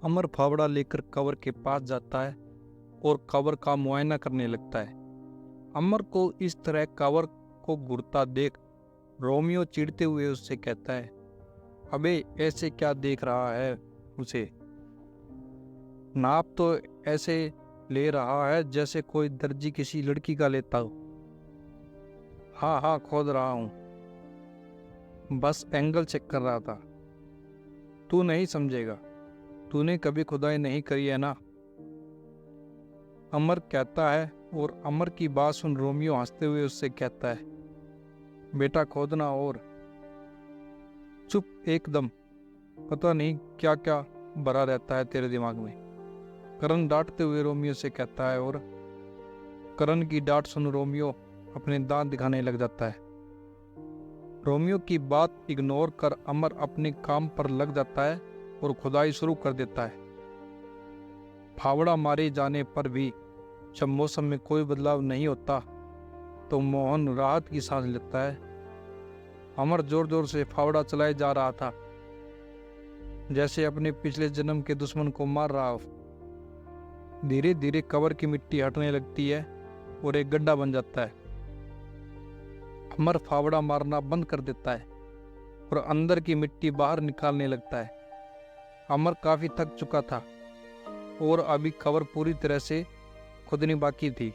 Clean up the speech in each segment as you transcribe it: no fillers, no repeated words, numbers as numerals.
अमर फावड़ा लेकर कवर के पास जाता है और कवर का मुआयना करने लगता है। अमर को इस तरह कवर को घूरता देख रोमियो चिढ़ते हुए उससे कहता है, अबे ऐसे क्या देख रहा है उसे? नाप तो ऐसे ले रहा है जैसे कोई दर्जी किसी लड़की का लेता हो। हाँ हाँ, खोद रहा हूँ, बस एंगल चेक कर रहा था। तू नहीं समझेगा, तूने कभी खुदाई नहीं करी है ना, अमर कहता है। और अमर की बात सुन रोमियो हंसते हुए उससे कहता है, बेटा खोदना और चुप एकदम, पता नहीं क्या क्या भरा रहता है तेरे दिमाग में, करण डांटते हुए रोमियो से कहता है। और करण की डांट सुन रोमियो अपने दांत दिखाने लग जाता है। रोमियो की बात इग्नोर कर अमर अपने काम पर लग जाता है और खुदाई शुरू कर देता है। फावड़ा मारे जाने पर भी जब मौसम में कोई बदलाव नहीं होता तो मोहन राहत की सांस लेता है। अमर जोर जोर से फावड़ा चलाए जा रहा था, जैसे अपने पिछले जन्म के दुश्मन को मार रहा हो। धीरे धीरे कवर की मिट्टी हटने लगती है और एक गड्ढा बन जाता है। अमर फावड़ा मारना बंद कर देता है और अंदर की मिट्टी बाहर निकालने लगता है। अमर काफी थक चुका था और अभी कवर पूरी तरह से खोदनी बाकी थी।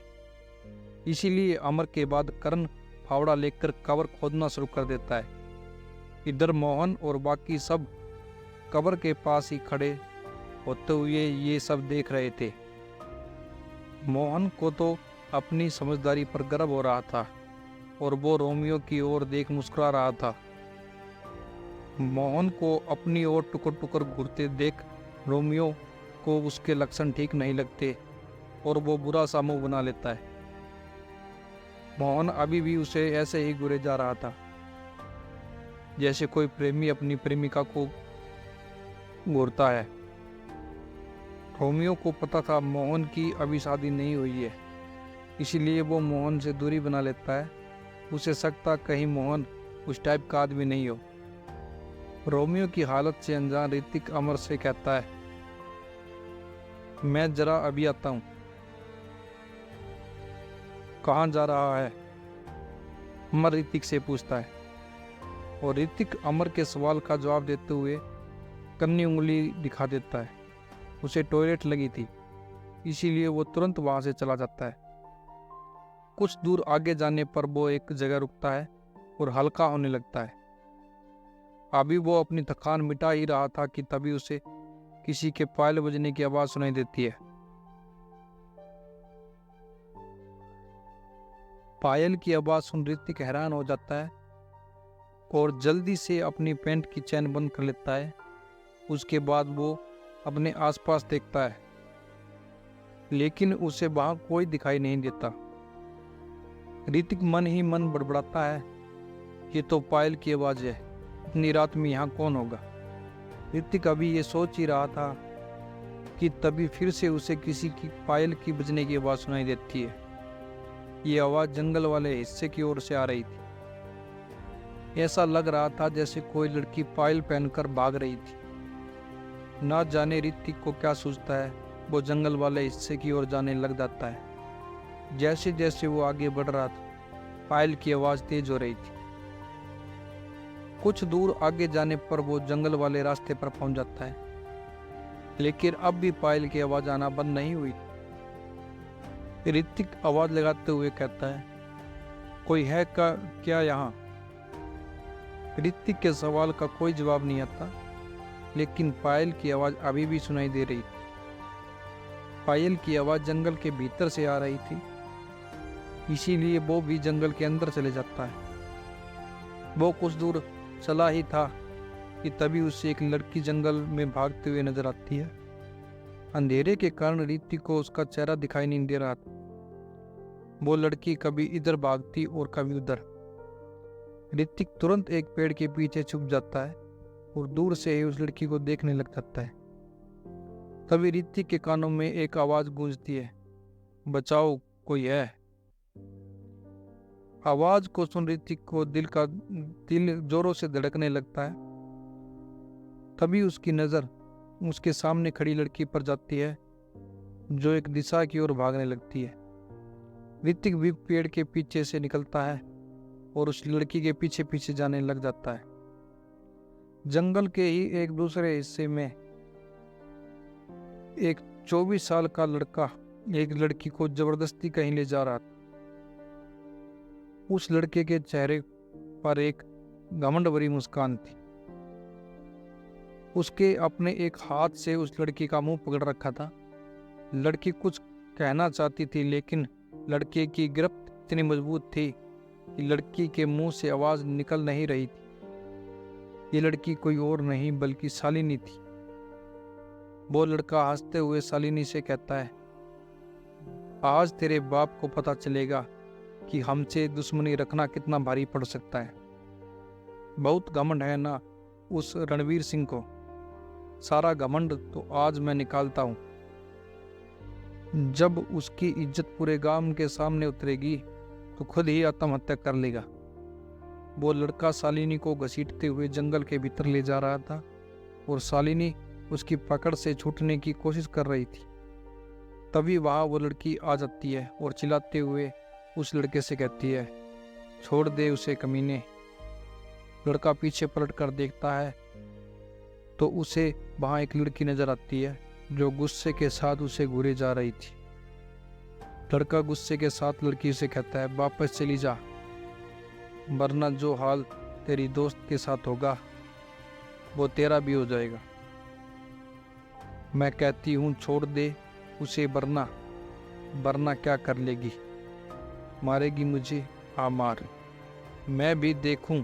इसीलिए अमर के बाद करण फावड़ा लेकर कवर खोदना शुरू कर देता है। इधर मोहन और बाकी सब कवर के पास ही खड़े होते हुए ये सब देख रहे थे। मोहन को तो अपनी समझदारी पर गर्व हो रहा था और वो रोमियो की ओर देख मुस्कुरा रहा था। मोहन को अपनी ओर टुकर टुकर घूरते देख रोमियो को उसके लक्षण ठीक नहीं लगते और वो बुरा सा मुंह बना लेता है। मोहन अभी भी उसे ऐसे ही घूरे जा रहा था जैसे कोई प्रेमी अपनी प्रेमिका को घूरता है। रोमियो को पता था मोहन की अभी शादी नहीं हुई है, इसीलिए वो मोहन से दूरी बना लेता है। उसे शक था कहीं मोहन उस टाइप का आदमी नहीं हो। रोमियो की हालत से अनजान ऋतिक अमर से कहता है, मैं जरा अभी आता हूँ। कहाँ जा रहा है? अमर ऋतिक से पूछता है और ऋतिक अमर के सवाल का जवाब देते हुए कन्नी उंगली दिखा देता है। उसे टॉयलेट लगी थी, इसीलिए वो तुरंत वहां से चला जाता है। कुछ दूर आगे जाने पर वो एक जगह रुकता है और हल्का होने लगता है। अभी वो अपनी थकान मिटा ही रहा था कि तभी उसे किसी के पायल बजने की आवाज सुनाई देती है। पायल की आवाज सुन ऋतिक हैरान हो जाता है और जल्दी से अपनी पैंट की चैन बंद कर लेता है। उसके बाद वो अपने आसपास देखता है, लेकिन उसे वहां कोई दिखाई नहीं देता। ऋतिक मन ही मन बड़बड़ाता है, ये तो पायल की आवाज है, इतनी रात में यहाँ कौन होगा? ऋतिक अभी ये सोच ही रहा था कि तभी फिर से उसे किसी की पायल की बजने की आवाज सुनाई देती है। ये आवाज जंगल वाले हिस्से की ओर से आ रही थी। ऐसा लग रहा था जैसे कोई लड़की पायल पहनकर भाग रही थी। ना जाने ऋतिक को क्या सूझता है, वो जंगल वाले हिस्से की ओर जाने लग जाता है। जैसे जैसे वो आगे बढ़ रहा था, पायल की आवाज तेज हो रही थी। कुछ दूर आगे जाने पर वो जंगल वाले रास्ते पर पहुंच जाता है, लेकिन अब भी पायल की आवाज आना बंद नहीं हुई। ऋतिक आवाज लगाते हुए कहता है, कोई है का क्या यहाँ? ऋतिक के सवाल का कोई जवाब नहीं आता, लेकिन पायल की आवाज अभी भी सुनाई दे रही थी। पायल की आवाज जंगल के भीतर से आ रही थी, इसीलिए वो भी जंगल के अंदर चले जाता है। वो कुछ दूर चला ही था कि तभी उसे एक लड़की जंगल में भागते हुए नजर आती है। अंधेरे के कारण ऋतिक को उसका चेहरा दिखाई नहीं दे रहा था। वो लड़की कभी इधर भागती और कभी उधर। ऋतिक तुरंत एक पेड़ के पीछे छुप जाता है और दूर से ही उस लड़की को देखने लग जाता है। तभी ऋतिक के कानों में एक आवाज गूंजती है, बचाओ, कोई है। आवाज को सुन ऋतिक को दिल जोरों से धड़कने लगता है। तभी उसकी नजर उसके सामने खड़ी लड़की पर जाती है जो एक दिशा की ओर भागने लगती है। ऋतिक भी पेड़ के पीछे से निकलता है और उस लड़की के पीछे पीछे जाने लग जाता है। जंगल के ही एक दूसरे हिस्से में एक 24 साल का लड़का एक लड़की को जबरदस्ती कहीं ले जा रहा था। उस लड़के के चेहरे पर एक घमंड भरी मुस्कान थी। उसके अपने एक हाथ से उस लड़की का मुंह पकड़ रखा था। लड़की कुछ कहना चाहती थी, लेकिन लड़के की गिरफ्त इतनी मजबूत थी कि लड़की के मुंह से आवाज निकल नहीं रही थी। ये लड़की कोई और नहीं बल्कि शालिनी थी। वो लड़का हंसते हुए शालिनी से कहता है, आज तेरे बाप को पता चलेगा कि हमसे दुश्मनी रखना कितना भारी पड़ सकता है। बहुत घमंड है ना उस रणवीर सिंह को। सारा घमंड तो आज मैं निकालता हूं। जब उसकी इज्जत पूरे गांव के सामने उतरेगी तो खुद ही आत्महत्या कर लेगा। वो लड़का शालिनी को घसीटते हुए जंगल के भीतर ले जा रहा था और शालिनी उसकी पकड़ से छूटने की कोशिश कर रही थी। तभी वहां वो लड़की आ जाती है और चिल्लाते हुए उस लड़के से कहती है, छोड़ दे उसे कमीने। लड़का पीछे पलट कर देखता है तो उसे वहां एक लड़की नजर आती है जो गुस्से के साथ उसे घूरे जा रही थी। लड़का गुस्से के साथ लड़की से कहता है, वापस चली जा, वरना जो हाल तेरी दोस्त के साथ होगा वो तेरा भी हो जाएगा। मैं कहती हूँ छोड़ दे उसे, वरना क्या कर लेगी? मारेगी मुझे? हाँ मार, मैं भी देखूं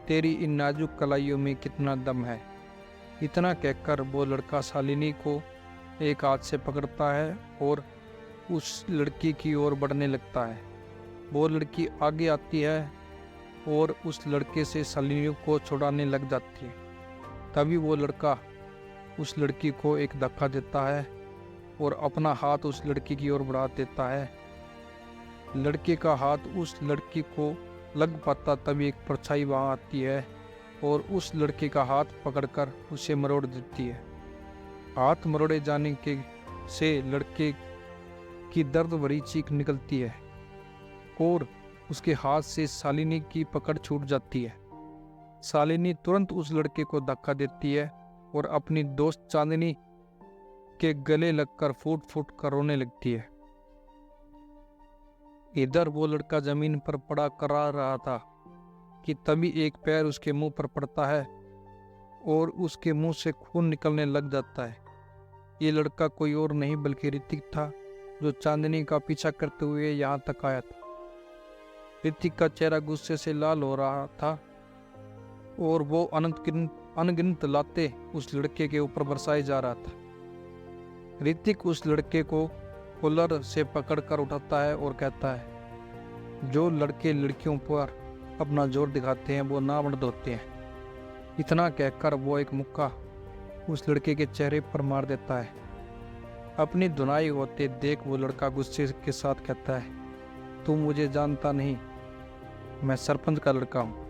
तेरी इन नाजुक कलाइयों में कितना दम है। इतना कहकर वो लड़का शालिनी को एक हाथ से पकड़ता है और उस लड़की की ओर बढ़ने लगता है। वो लड़की आगे आती है और उस लड़के से शालिनी को छुड़ाने लग जाती है। तभी वो लड़का उस लड़की को एक धक्का देता है और अपना हाथ उस लड़की की ओर बढ़ा देता है। लड़के का हाथ उस लड़की को लग पाता तभी एक परछाई वहां आती है और उस लड़के का हाथ पकड़कर उसे मरोड़ देती है। हाथ मरोड़े जाने के से लड़के की दर्द भरी चीख निकलती है और उसके हाथ से शालिनी की पकड़ छूट जाती है। शालिनी तुरंत उस लड़के को धक्का देती है और अपनी दोस्त चांदनी के गले लगकर फूट फूट कर रोने लगती है। इधर वो लड़का जमीन पर पड़ा करा रहा था कि तभी एक पैर उसके मुंह पर पड़ता है और उसके मुंह से खून निकलने लग जाता है। ये लड़का कोई और नहीं बल्कि ऋतिक था, जो चांदनी का पीछा करते हुए यहाँ तक आया था। ऋतिक का चेहरा गुस्से से लाल हो रहा था और वो अनगिनत लाते उस लड़के के ऊपर बरसाए जा रहा था। ऋतिक उस लड़के को कॉलर से पकड़कर उठाता है और कहता है, जो लड़के लड़कियों पर अपना जोर दिखाते हैं वो ना मर्द होते हैं। इतना कहकर वो एक मुक्का उस लड़के के चेहरे पर मार देता है। अपनी धुनाई होते देख वो लड़का गुस्से के साथ कहता है, तू मुझे जानता नहीं, मैं सरपंच का लड़का हूँ।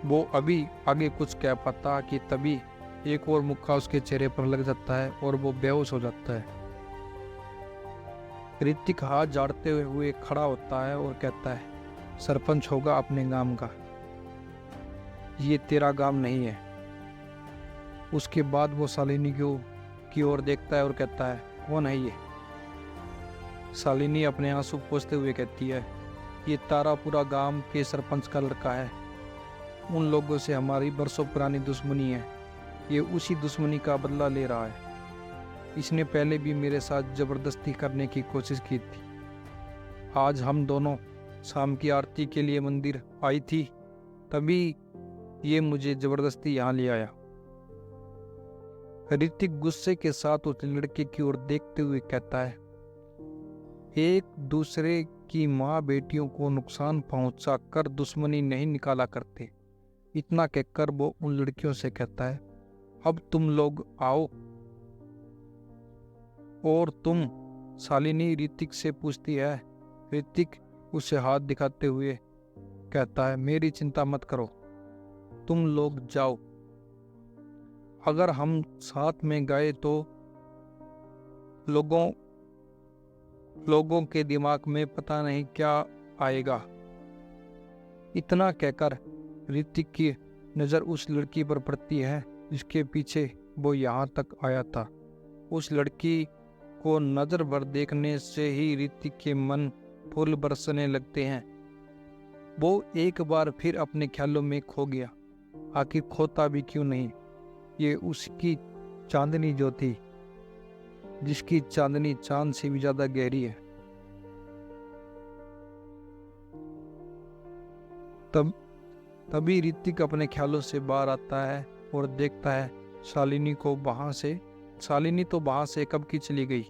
वो अभी आगे कुछ कह पाता कि तभी एक और मुक्का उसके चेहरे पर लग जाता है और वो बेहोश हो जाता है। ऋतिक हाथ झाड़ते हुए खड़ा होता है और कहता है, सरपंच होगा अपने गांव का, ये तेरा गांव नहीं है। उसके बाद वो शालिनी की ओर देखता है और कहता है, कौन है ये? शालिनी अपने आंसू पोंछते हुए कहती है, ये तारापुरा गांव के सरपंच का लड़का है। उन लोगों से हमारी बरसों पुरानी दुश्मनी है। ये उसी दुश्मनी का बदला ले रहा है। इसने पहले भी मेरे साथ जबरदस्ती करने की कोशिश की थी। आज हम दोनों शाम की आरती के लिए मंदिर आई थी, तभी ये मुझे जबरदस्ती यहाँ ले आया। ऋतिक गुस्से के साथ उस लड़के की ओर देखते हुए कहता है, एक दूसरे की माँ बेटियों को नुकसान पहुंचा कर दुश्मनी नहीं निकाला करते। इतना कहकर वो उन लड़कियों से कहता है, अब तुम लोग आओ। और तुम? शालिनी ऋतिक से पूछती है। ऋतिक उसे हाथ दिखाते हुए कहता है, मेरी चिंता मत करो, तुम लोग जाओ। अगर हम साथ में गए तो लोगों के दिमाग में पता नहीं क्या आएगा। इतना कहकर ऋतिक की नज़र उस लड़की पर पड़ती है जिसके पीछे वो यहाँ तक आया था। उस लड़की को नज़र भर देखने से ही ऋतिक के मन फूल बरसने लगते हैं। वो एक बार फिर अपने ख्यालों में खो गया। आखिर खोता भी क्यों नहीं, ये उसकी चांदनी जो थी, जिसकी चांदनी चांद से भी ज्यादा गहरी है। तभी ऋतिक अपने ख्यालों से बाहर आता है और देखता है शालिनी तो वहां से कब की चली गई।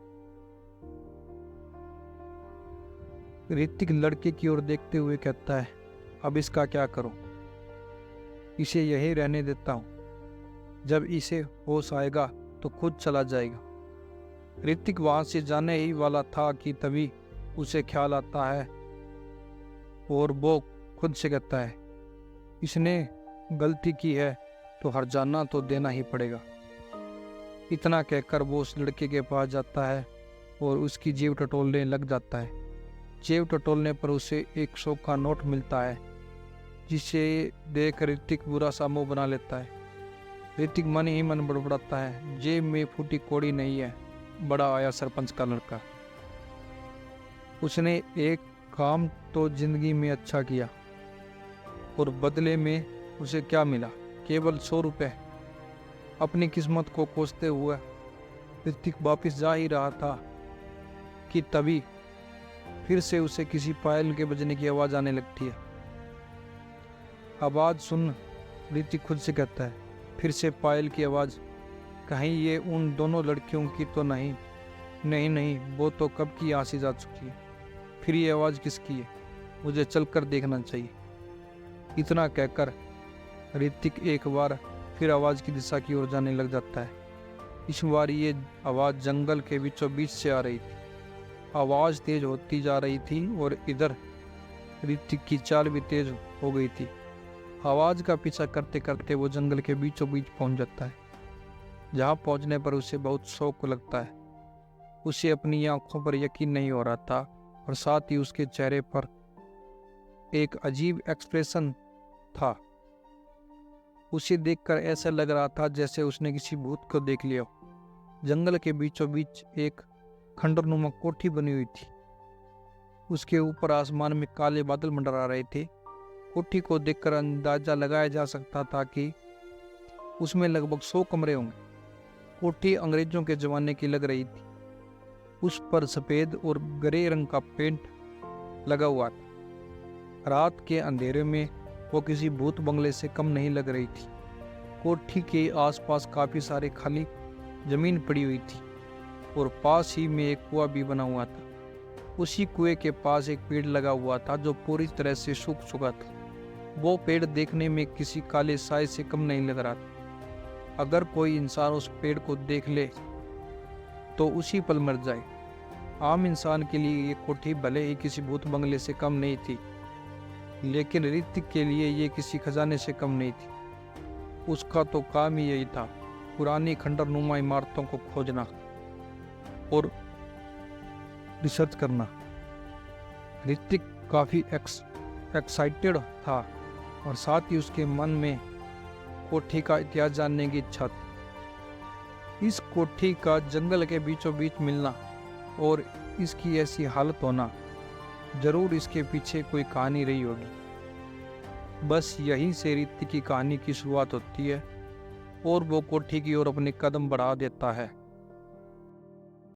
ऋतिक लड़के की ओर देखते हुए कहता है, अब इसका क्या करूं? इसे यहीं रहने देता हूं, जब इसे होश आएगा तो खुद चला जाएगा। ऋतिक वहां से जाने ही वाला था कि तभी उसे ख्याल आता है और वो खुद से कहता है, इसने गलती की है तो हर्जाना तो देना ही पड़ेगा। इतना कहकर वो उस लड़के के पास जाता है और उसकी जेब टटोलने लग जाता है। जेब टटोलने पर उसे 100 का नोट मिलता है, जिसे देख ऋतिक बुरा सा मुंह बना लेता है। ऋतिक मन ही मन बड़बड़ाता है, जेब में फूटी कौड़ी नहीं है, बड़ा आया सरपंच का लड़का। उसने एक काम तो जिंदगी में अच्छा किया और बदले में उसे क्या मिला? केवल 100 रुपये। अपनी किस्मत को कोसते हुए ऋतिक वापिस जा ही रहा था कि तभी फिर से उसे किसी पायल के बजने की आवाज़ आने लगती है। आवाज़ सुन ऋतिक खुद से कहता है, फिर से पायल की आवाज़, कहीं ये उन दोनों लड़कियों की तो नहीं? नहीं, वो तो कब की यहाँ से जा चुकी है। फिर ये आवाज़ किसकी है? मुझे चलकर देखना चाहिए। इतना कहकर ऋतिक एक बार फिर आवाज़ की दिशा की ओर जाने लग जाता है। इस बार ये आवाज़ जंगल के बीचों बीच से आ रही थी। आवाज़ तेज होती जा रही थी और इधर ऋतिक की चाल भी तेज हो गई थी। आवाज़ का पीछा करते करते वो जंगल के बीचों बीच पहुंच जाता है, जहां पहुंचने पर उसे बहुत शौक लगता है। उसे अपनी आंखों पर यकीन नहीं हो रहा था और साथ ही उसके चेहरे पर एक अजीब एक्सप्रेशन था। उसे देखकर ऐसा लग रहा था जैसे उसने किसी भूत को देख लिया हो। जंगल के बीचों बीच एक खंडरनुमा कोठी बनी हुई थी। उसके ऊपर आसमान में काले बादल मंडरा रहे थे। कोठी को देखकर अंदाजा लगाया जा सकता था कि उसमें लगभग 100 कमरे होंगे। कोठी अंग्रेजों के जमाने की लग रही थी। उस पर सफ़ेद और ग्रे रंग का पेंट लगा हुआ था। रात के अंधेरे में वो किसी भूत बंगले से कम नहीं लग रही थी। कोठी के आसपास काफ़ी सारे खाली जमीन पड़ी हुई थी और पास ही में एक कुआं भी बना हुआ था। उसी कुएं के पास एक पेड़ लगा हुआ था जो पूरी तरह से सूख चुका था। वो पेड़ देखने में किसी काले साए से कम नहीं लग रहा था। अगर कोई इंसान उस पेड़ को देख ले तो उसी पल मर जाए। आम इंसान के लिए ये कोठी भले ही किसी भूत बंगले से कम नहीं थी, लेकिन ऋतिक के लिए ये किसी खजाने से कम नहीं थी। उसका तो काम ही यही था, पुरानी खंडरनुमा इमारतों को खोजना और रिसर्च करना। ऋतिक काफ़ी एक्साइटेड था और साथ ही उसके मन में कोठी का इतिहास जानने की इच्छा थी। इस कोठी का जंगल के बीचों बीच मिलना और इसकी ऐसी हालत होना, जरूर इसके पीछे कोई कहानी रही होगी। बस यहीं से ऋतिक की कहानी की शुरुआत होती है और वो कोठी की ओर अपने कदम बढ़ा देता है।